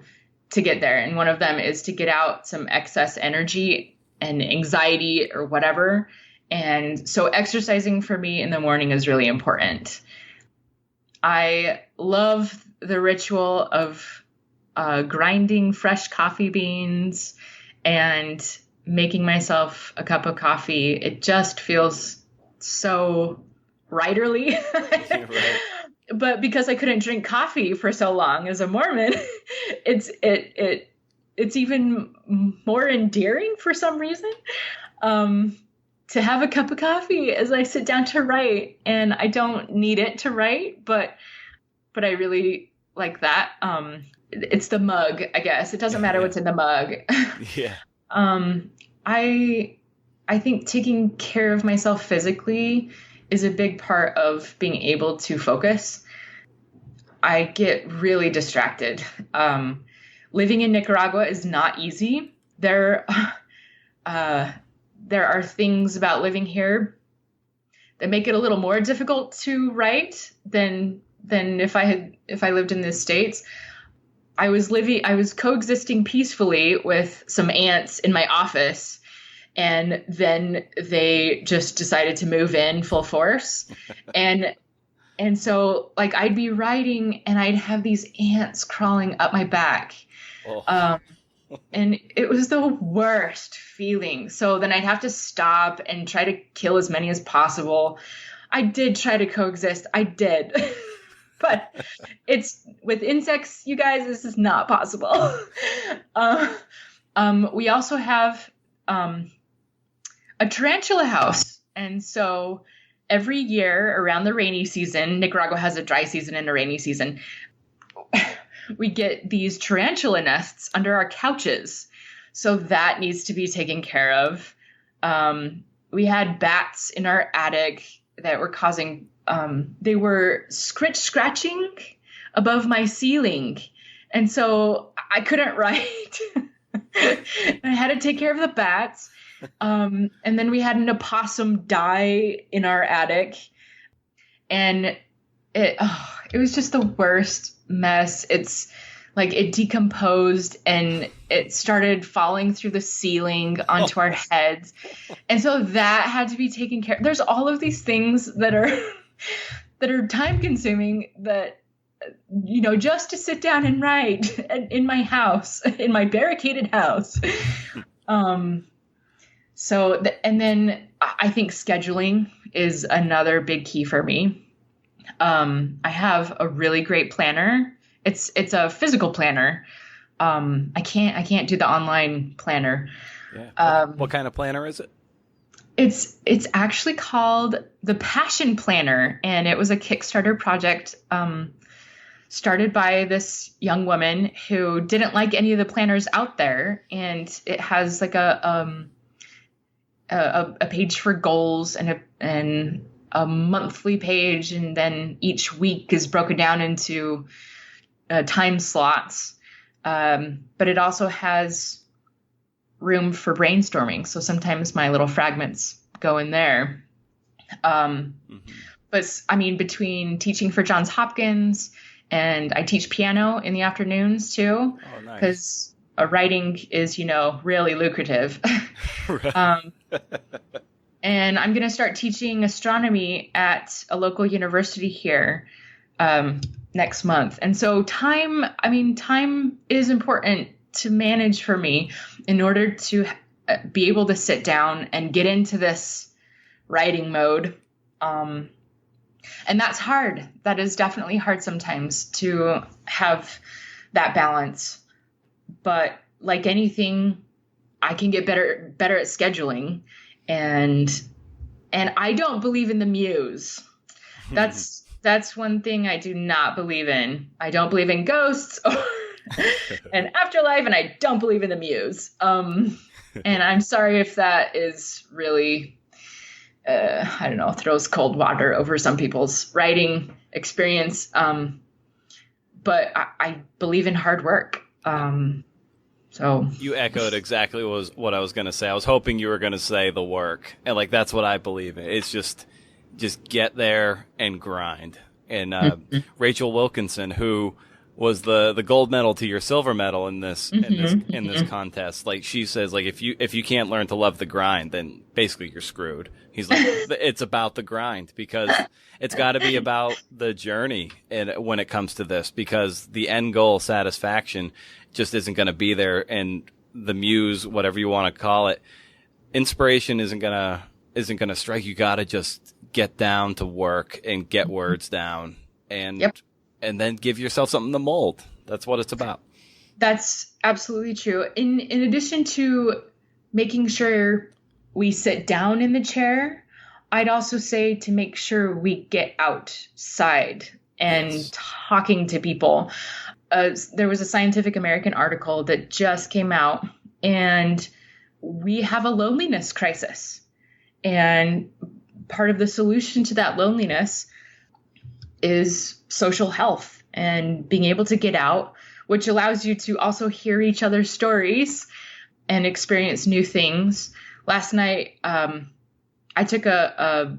to get there. And one of them is to get out some excess energy and anxiety or whatever. And so exercising for me in the morning is really important. I love the ritual of grinding fresh coffee beans and making myself a cup of coffee. It just feels so writerly. Right. But because I couldn't drink coffee for so long as a Mormon, it's even more endearing for some reason to have a cup of coffee as I sit down to write. And I don't need it to write, but I really like that. it's the mug, I guess. It doesn't matter what's in the mug. Yeah. I think taking care of myself physically is a big part of being able to focus. I get really distracted. Living in Nicaragua is not easy. There are things about living here that make it a little more difficult to write than if I lived in the States. I was coexisting peacefully with some ants in my office, and then they just decided to move in full force. And so like I'd be writing and I'd have these ants crawling up my back. Oh. And it was the worst feeling. So then I'd have to stop and try to kill as many as possible. I did try to coexist. I did. But it's with insects, you guys, this is not possible. We also have a tarantula house. And so every year around the rainy season, Nicaragua has a dry season and a rainy season, we get these tarantula nests under our couches. So that needs to be taken care of. We had bats in our attic that were causing, they were scratching above my ceiling. And so I couldn't write. I had to take care of the bats. And then we had an opossum die in our attic. And it was just the worst mess. It's like it decomposed and it started falling through the ceiling onto our heads. And so that had to be taken care of. There's all of these things that are time consuming that, you know, just to sit down and write in my house, in my barricaded house. And then I think scheduling is another big key for me. I have a really great planner. It's a physical planner. I can't do the online planner. Yeah. What kind of planner is it? It's actually called the Passion Planner, and it was a Kickstarter project started by this young woman who didn't like any of the planners out there, and it has like a page for goals and a monthly page, and then each week is broken down into time slots. But it also has room for brainstorming. So sometimes my little fragments go in there. But I mean, between teaching for Johns Hopkins and I teach piano in the afternoons too, because writing is, really lucrative. And I'm going to start teaching astronomy at a local university here next month. And so time is important to manage for me in order to be able to sit down and get into this writing mode. And that's hard. That is definitely hard sometimes to have that balance. But like anything, I can get better at scheduling. And I don't believe in the muse. That's one thing I do not believe in. I don't believe in ghosts or an afterlife, and I don't believe in the muse. And I'm sorry if that is really, throws cold water over some people's writing experience. But I believe in hard work. So you echoed exactly what I was going to say. I was hoping you were going to say the work, and that's what I believe in. It's just get there and grind. And Rachel Wilkinson, who was the gold medal to your silver medal in this contest, she says, if you can't learn to love the grind, then basically you're screwed. He's like, it's about the grind, because it's got to be about the journey, and when it comes to this, because the end goal, satisfaction, just isn't going to be there, and the muse, whatever you want to call it, inspiration isn't gonna strike. You got to just get down to work and get words down, and then give yourself something to mold. That's what it's about. That's absolutely true. In addition to making sure we sit down in the chair, I'd also say to make sure we get outside and talking to people. there was a Scientific American article that just came out, and we have a loneliness crisis. And part of the solution to that loneliness is social health and being able to get out, which allows you to also hear each other's stories and experience new things. Last night, I took a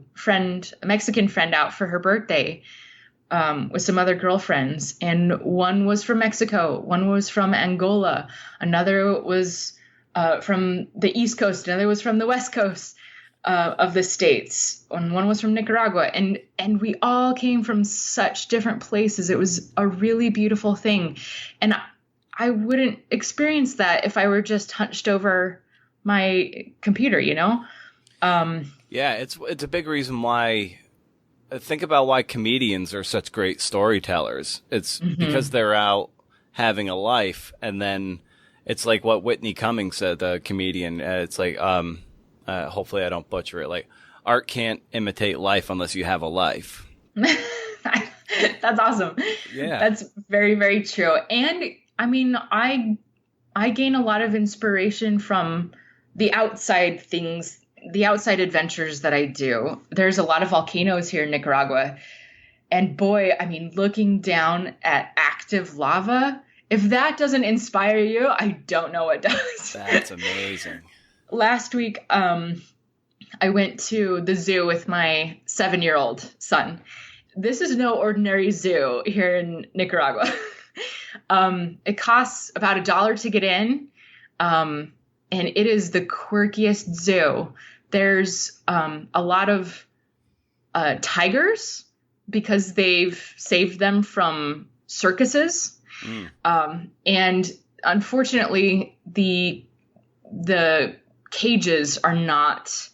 Mexican friend out for her birthday with some other girlfriends. And one was from Mexico, one was from Angola, another was from the East Coast, another was from the West Coast of the States, and one was from Nicaragua. And we all came from such different places. It was a really beautiful thing. And I wouldn't experience that if I were just hunched over my computer, you know? Yeah, it's a big reason why. Think about why comedians are such great storytellers. It's because they're out having a life, and then it's like what Whitney Cummings said, the comedian. It's like, hopefully I don't butcher it. Like, art can't imitate life unless you have a life. That's awesome. Yeah, that's very, very true. And I mean, I gain a lot of inspiration from the outside things, the outside adventures that I do. There's a lot of volcanoes here in Nicaragua. And boy, I mean, looking down at active lava, if that doesn't inspire you, I don't know what does. That's amazing. Last week, I went to the zoo with my 7-year-old son. This is no ordinary zoo here in Nicaragua. It costs about $1 to get in. And it is the quirkiest zoo. There's a lot of tigers because they've saved them from circuses. And unfortunately, the cages are not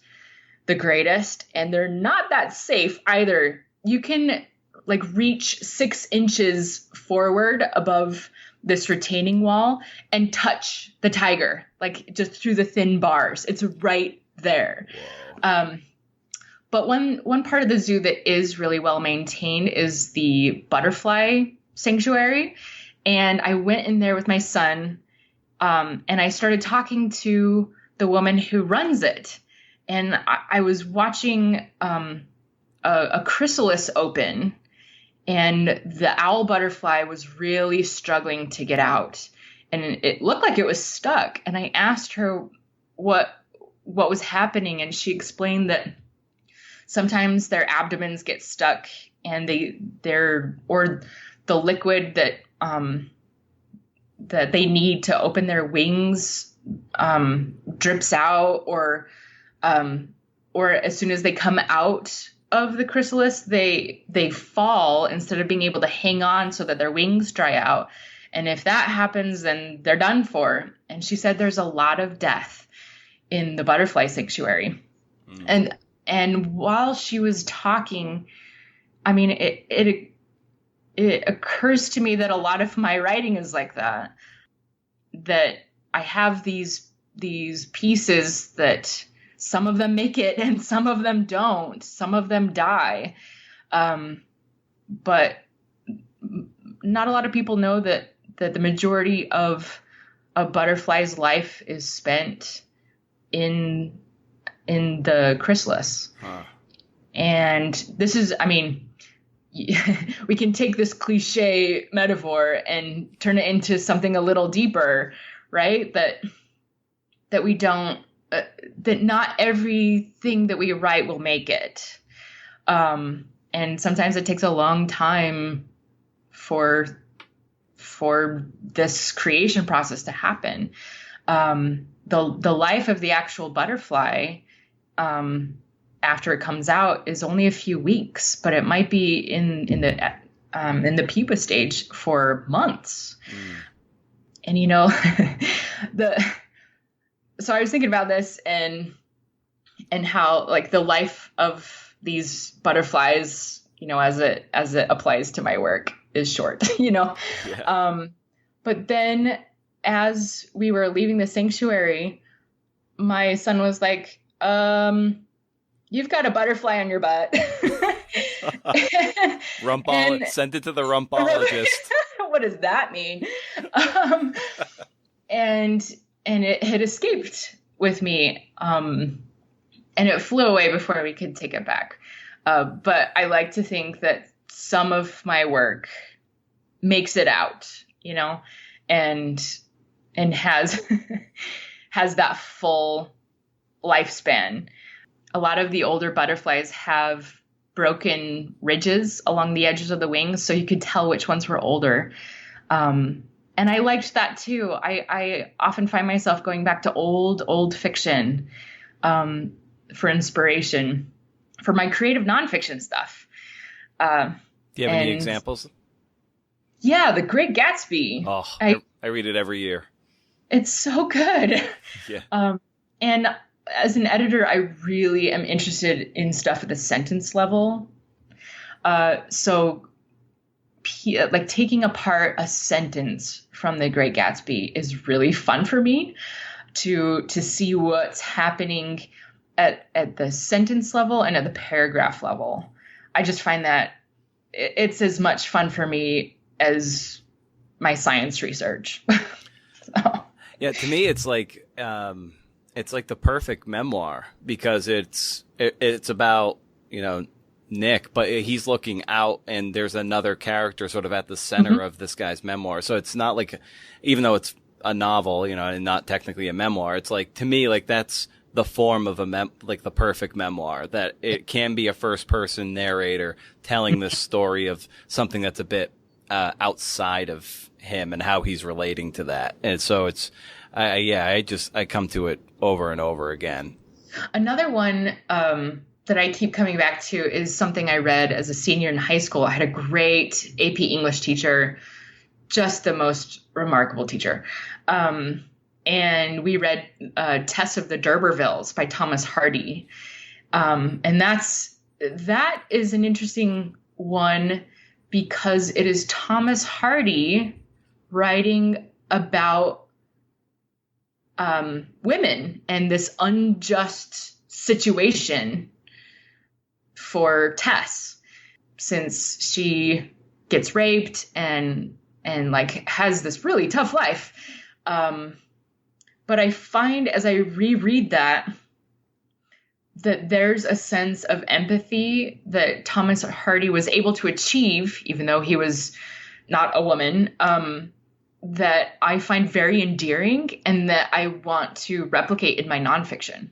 the greatest, and they're not that safe either. You can like reach 6 inches forward above this retaining wall and touch the tiger, like just through the thin bars. It's right there. But one part of the zoo that is really well maintained is the butterfly sanctuary. And I went in there with my son, and I started talking to the woman who runs it. And I was watching a chrysalis open, and the owl butterfly was really struggling to get out. And it looked like it was stuck. And I asked her what was happening. And she explained that sometimes their abdomens get stuck, and or the liquid that they need to open their wings drips out, or as soon as they come out of the chrysalis, they fall instead of being able to hang on so that their wings dry out. And if that happens, then they're done for. And she said there's a lot of death in the butterfly sanctuary. And while she was talking, I mean, it occurs to me that a lot of my writing is like that I have these pieces that some of them make it and some of them don't. Some of them die. But not a lot of people know that the majority of a butterfly's life is spent in the chrysalis. And this is, I mean, we can take this cliche metaphor and turn it into something a little deeper, right? That we don't, that not everything that we write will make it. And sometimes it takes a long time for this creation process to happen. The life of the actual butterfly, after it comes out, is only a few weeks, but it might be in the pupa stage for months. And you know, so I was thinking about this and how like the life of these butterflies, you know, as it applies to my work, is short, you know. Yeah. But then as we were leaving the sanctuary, my son was like, you've got a butterfly on your butt. Sent it to the rumpologist. what does that mean? And it had escaped with me. And it flew away before we could take it back. But I like to think that some of my work makes it out, and has has that full lifespan. A lot of the older butterflies have broken ridges along the edges of the wings, so you could tell which ones were older. And I liked that too. I often find myself going back to old fiction for inspiration for my creative nonfiction stuff. Do you have any examples? Yeah, The Great Gatsby. Oh, I read it every year. It's so good. Yeah. And as an editor, I really am interested in stuff at the sentence level. So like taking apart a sentence from The Great Gatsby is really fun for me to see what's happening at the sentence level and at the paragraph level. I just find that it's as much fun for me as my science research. So. Yeah, to me, it's like the perfect memoir because it's about, Nick, but he's looking out and there's another character sort of at the center of this guy's memoir. So it's not like, even though it's a novel, and not technically a memoir, it's like, to me, like that's the form of like the perfect memoir, that it can be a first person narrator telling this story of something that's a bit outside of him and how he's relating to that. And so it's, I come to it over and over again. Another one, that I keep coming back to is something I read as a senior in high school. I had a great AP English teacher, just the most remarkable teacher. And we read Tess of the D'Urbervilles by Thomas Hardy. And that is an interesting one because it is Thomas Hardy writing about women and this unjust situation for Tess, since she gets raped and like has this really tough life. But I find as I reread that there's a sense of empathy that Thomas Hardy was able to achieve, even though he was not a woman, that I find very endearing and that I want to replicate in my nonfiction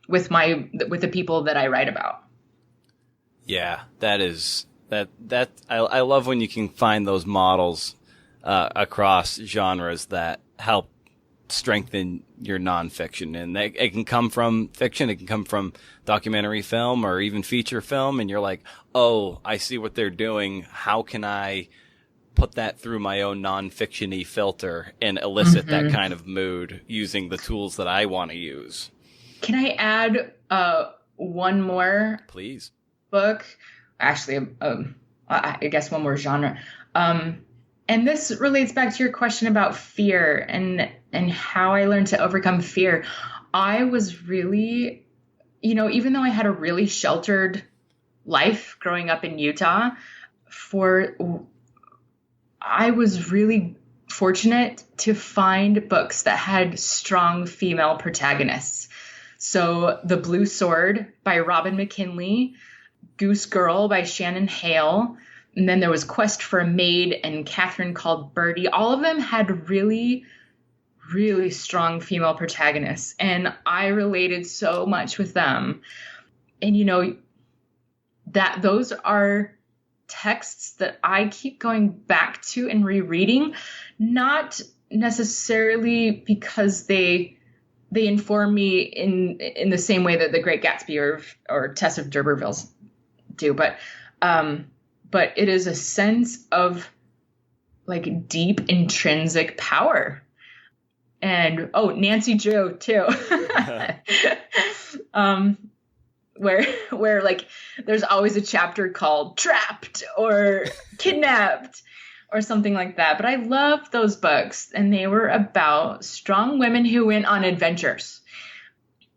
with the people that I write about. Yeah, that I love when you can find those models across genres that help strengthen your nonfiction. And it can come from fiction, it can come from documentary film or even feature film, and you're like, oh, I see what they're doing. How can I put that through my own nonfiction-y filter and elicit that kind of mood using the tools that I want to use? Can I add one more? Please. Book, actually, I guess one more genre. And this relates back to your question about fear and how I learned to overcome fear. I was really, even though I had a really sheltered life growing up in Utah, I was really fortunate to find books that had strong female protagonists. So The Blue Sword by Robin McKinley, Goose Girl by Shannon Hale, and then there was Quest for a Maid and Catherine Called Birdie. All of them had really, really strong female protagonists, and I related so much with them. And that those are texts that I keep going back to and rereading, not necessarily because they inform me in the same way that The Great Gatsby or Tess of D'Urbervilles do, but it is a sense of like deep intrinsic power. And Nancy Drew too. Where like there's always a chapter called Trapped or Kidnapped or something like that. But I love those books, and they were about strong women who went on adventures.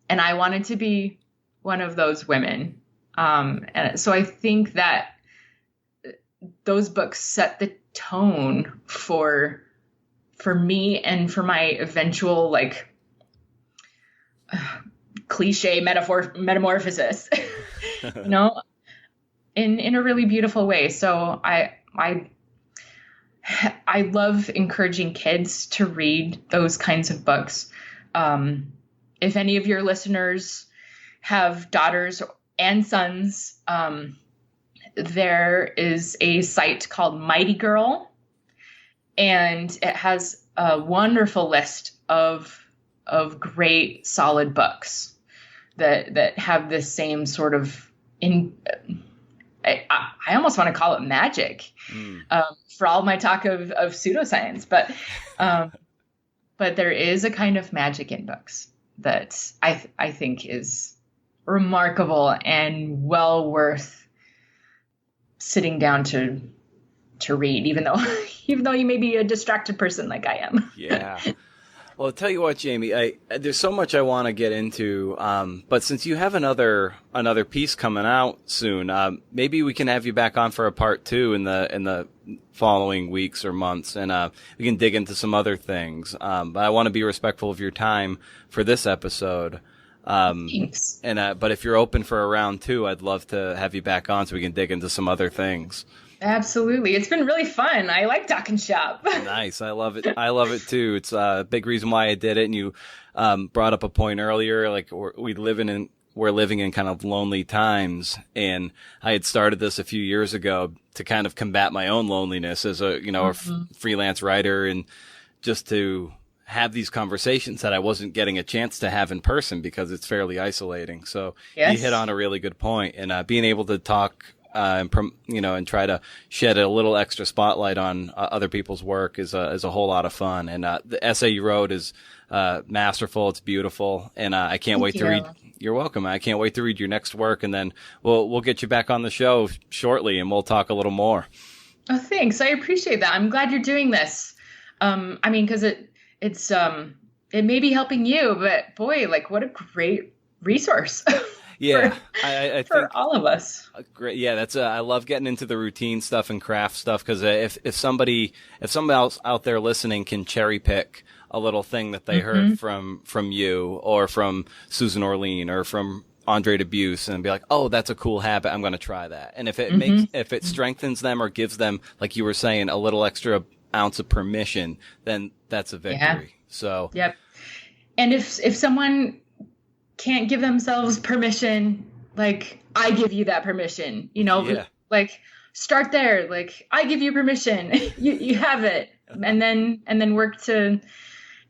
And I wanted to be one of those women. And so I think that those books set the tone for me and for my eventual like cliche metamorphosis, you know, in a really beautiful way. So I love encouraging kids to read those kinds of books. If any of your listeners have daughters and sons, there is a site called Mighty Girl, and it has a wonderful list of great solid books that have this same sort of I almost want to call it magic, for all my talk of pseudoscience, but there is a kind of magic in books that I think is remarkable and well worth sitting down to read, even though you may be a distracted person like I am. Yeah. Well, I'll tell you what, Jamie, there's so much I want to get into, but since you have another piece coming out soon, maybe we can have you back on for a part 2 in the following weeks or months, and we can dig into some other things. But I want to be respectful of your time for this episode. Thanks. And but if you're open for a round 2, I'd love to have you back on so we can dig into some other things. Absolutely. It's been really fun. I like talking shop. Nice. I love it. I love it too. It's a big reason why I did it. And you brought up a point earlier, like we're living in kind of lonely times. And I had started this a few years ago to kind of combat my own loneliness as a freelance writer, and just to have these conversations that I wasn't getting a chance to have in person because it's fairly isolating. So yes. You hit on a really good point. And being able to talk and try to shed a little extra spotlight on other people's work is a whole lot of fun. And the essay you wrote is masterful. It's beautiful, and I can't wait to read. You're welcome. I can't wait to read your next work, and then we'll get you back on the show shortly, and we'll talk a little more. Oh, thanks. I appreciate that. I'm glad you're doing this. Because it may be helping you, but boy, like what a great resource. Yeah, I for think all of us. Great. Yeah, that's I love getting into the routine stuff and craft stuff, because if somebody else out there listening can cherry pick a little thing that they heard from you or from Susan Orlean or from Andre Dubus and be like, oh, that's a cool habit, I'm going to try that. And if it strengthens them or gives them, like you were saying, a little extra ounce of permission, then that's a victory. Yeah. So yep. And if someone can't give themselves permission, like I give you that permission, like start there. Like I give you permission, you have it. And then work to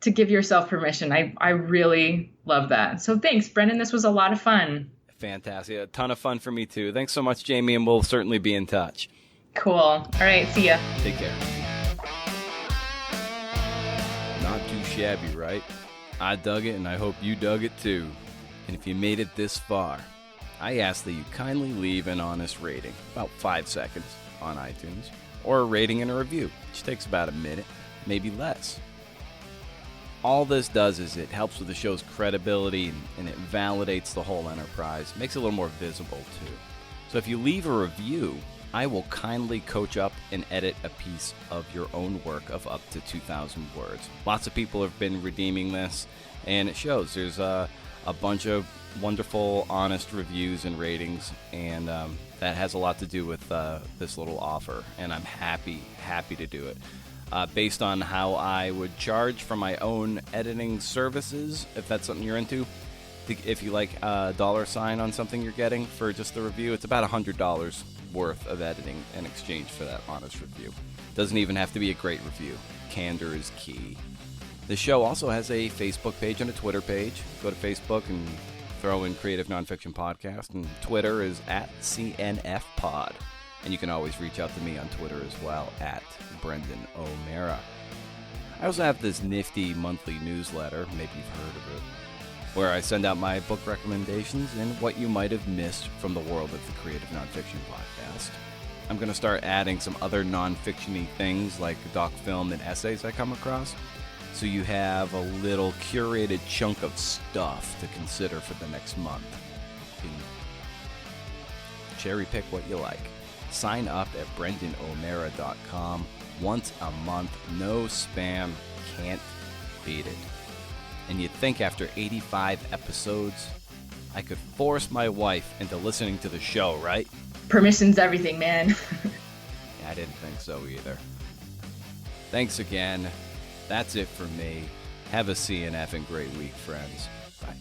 give yourself permission. I really love that. So thanks, Brendan. This was a lot of fun. Fantastic. A ton of fun for me too. Thanks so much, Jamie. And we'll certainly be in touch. Cool. All right. See ya. Take care. Not too shabby, right? I dug it, and I hope you dug it too. And if you made it this far, I ask that you kindly leave an honest rating, about 5 seconds, on iTunes, or a rating and a review, which takes about a minute, maybe less. All this does is it helps with the show's credibility, and it validates the whole enterprise, makes it a little more visible too. So if you leave a review, I will kindly coach up and edit a piece of your own work of up to 2,000 words. Lots of people have been redeeming this, and it shows. There's a bunch of wonderful, honest reviews and ratings, and that has a lot to do with this little offer, and I'm happy to do it. Based on how I would charge for my own editing services, if that's something you're into. If you like a $sign on something you're getting for just the review, it's about $100 worth of editing in exchange for that honest review. Doesn't even have to be a great review. Candor is key. The show also has a Facebook page and a Twitter page. Go to Facebook and throw in Creative Nonfiction Podcast, and Twitter is at CNFpod. And you can always reach out to me on Twitter as well, at Brendan O'Mara. I also have this nifty monthly newsletter, maybe you've heard of it, where I send out my book recommendations and what you might have missed from the world of the Creative Nonfiction Podcast. I'm going to start adding some other non-fiction-y things like doc film and essays I come across, so you have a little curated chunk of stuff to consider for the next month. You can cherry pick what you like. Sign up at BrendanO'Mara.com. once a month, no spam, can't beat it. And you'd think after 85 episodes, I could force my wife into listening to the show, right? Permission's everything, man. Yeah, I didn't think so either. Thanks again. That's it for me. Have a CNF and great week, friends. Bye.